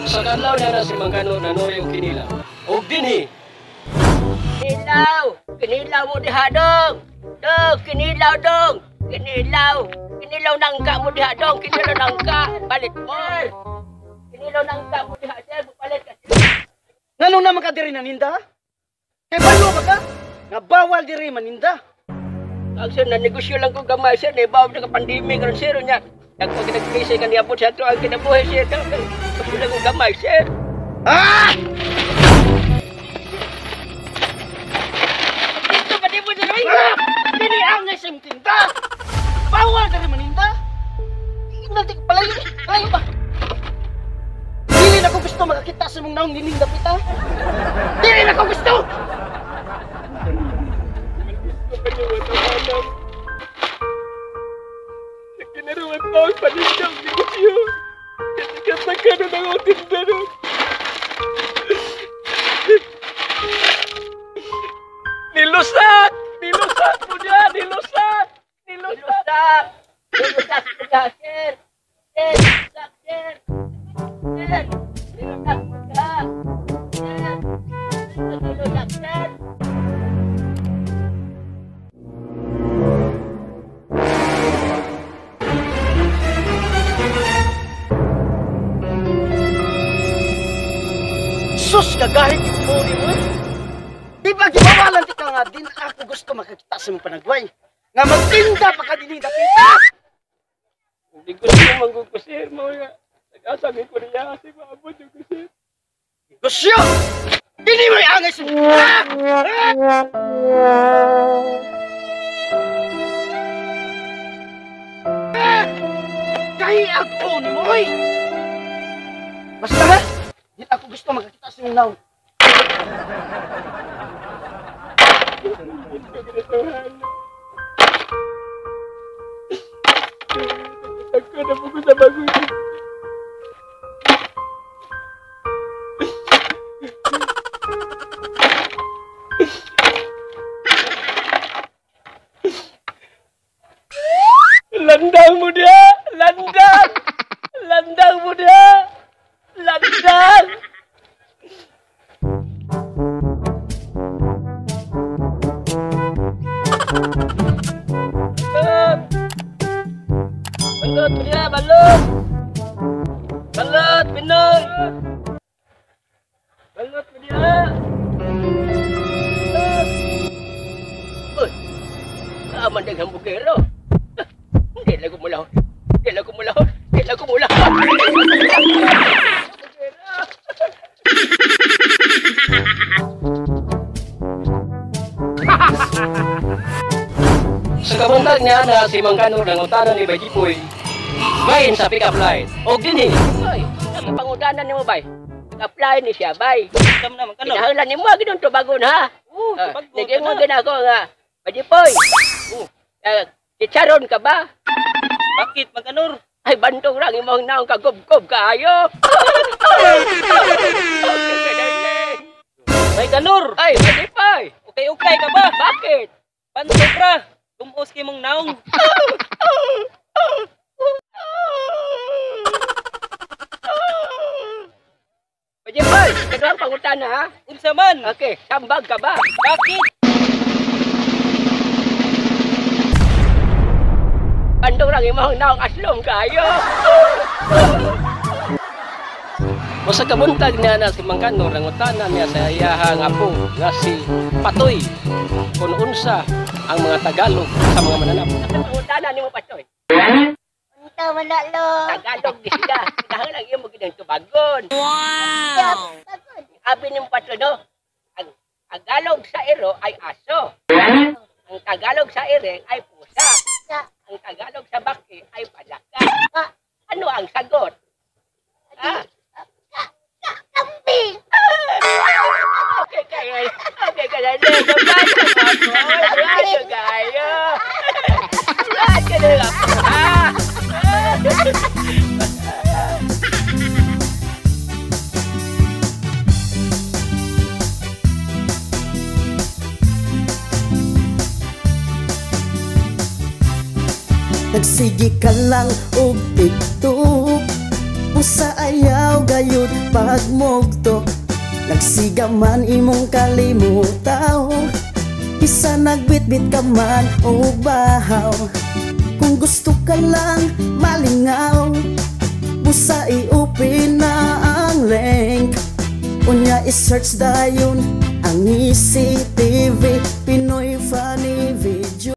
Sa kadlaw na si Mangkano nanoy og kinilaw. Og dinhi. Kinilaw mo diha dong. Dong, kinilaw dong. Kinilaw nangka mo diha dong. Kinilaw nangka. Balit mo. Kinilaw nangka mo diha sir, balit ka. Nganong naman ka diri naninda? Kay balo ba ka? Nga bawal diri maninda. Ang sir, nanegosyo lang ko gamay sir. Naibaw na ka pandemya karon sir nya. Ako kinagkrisay kan niabot sa ito ang kinabuhay sir. Gusto lang ko gamay sir. Ah! Ito ba di mo sir? Dili ang isang tinda. Bawal diri maninda. Nalti palayo. Palayo ba? Dili na ko gusto makakita sa mong naong nininda pita. Dili na ko gusto. Kinaruan taon panindang negosyo. Katakan na ng tinda nun. Nilusak! Nilusak mo niya! Nilusak! Nilusak! Nilusak mo diha sir. Nilusak sir. Nilusak mo diha. Nilusak sir. Sus, kagahit yung puri mo. Di ba gibawalan ti ka nga din ako gusto makakita sa mong panagway. Nga magtinda pa ka dininda pita. Hindi ko siya manggukusir mo nga. Nag-asagin ko niya kasi maabot yung kusir. Gusyo! Dili mo iangay sa... Kahi ako ni mo, oy! Basta ha? Di ako gusto makakita sa mong naong. Ako na po ko sa bagoy. Landang mo dia! Landang! Landang mo dia! Landang! Balot mo dia! Balot! Balot! Pinoy! Balot mo dia! Uy, kaaman ng hambugero. Hindi lang kumulahon. Hindi lang kumulahon. Hindi lang kumulahon. Sa kabuntag niya na si Mangkano ng utanan ni Bajipoy, bayin sa pick-up line. O gini. Uy, nakipangudanan ni mo, bay. Apply ni siya, bay. Kam na Mangkano. Kinahalan ni mo, ginong tubagon, ha? Tubagon. Naging mo ginako nga. Bajipoy. Chicharon ka ba? Bakit Mangkanor? Ay, bantong lang imong naong kagob-gob kaayo. May Kanor. Ay, Bajipoy. Okay ka ba? Bakit? Pantok ra. Tumos kay mong naong. Bajipoy, kadang pangutan ha? Unsa man? Okay, sambag ka ba? Bakit? Bantong lang imong naong aslom kaayo. O sa kabuntag niya na si Mangkano ng utanan niya sa iyahang apo nga si Patoy. Kung unsa ang mga Tagalog sa mga mananap. Pangutan ni mo, Patoy. Ito, wala lo. Tagalog di sila. Dahil lang yung magiging tubagon. Wow! Sabi ni mo, Patoy, no? Ang Tagalog sa iro ay aso. Ang Tagalog sa ire ay pusa. Ang Tagalog sa baki ay palaka. Ano ang sagot? Ha? Ayo gaya. Ayo deh. Nagsigi ka lang og tiktok, usa ayaw gayud pagmugto. Nagsiga man imong kalimutaw, isa nagbitbit ka man o bahaw. Kung gusto ka lang malingaw, busa i-open na ang link. Unya i-search dayon ang ECTV Pinoy Funny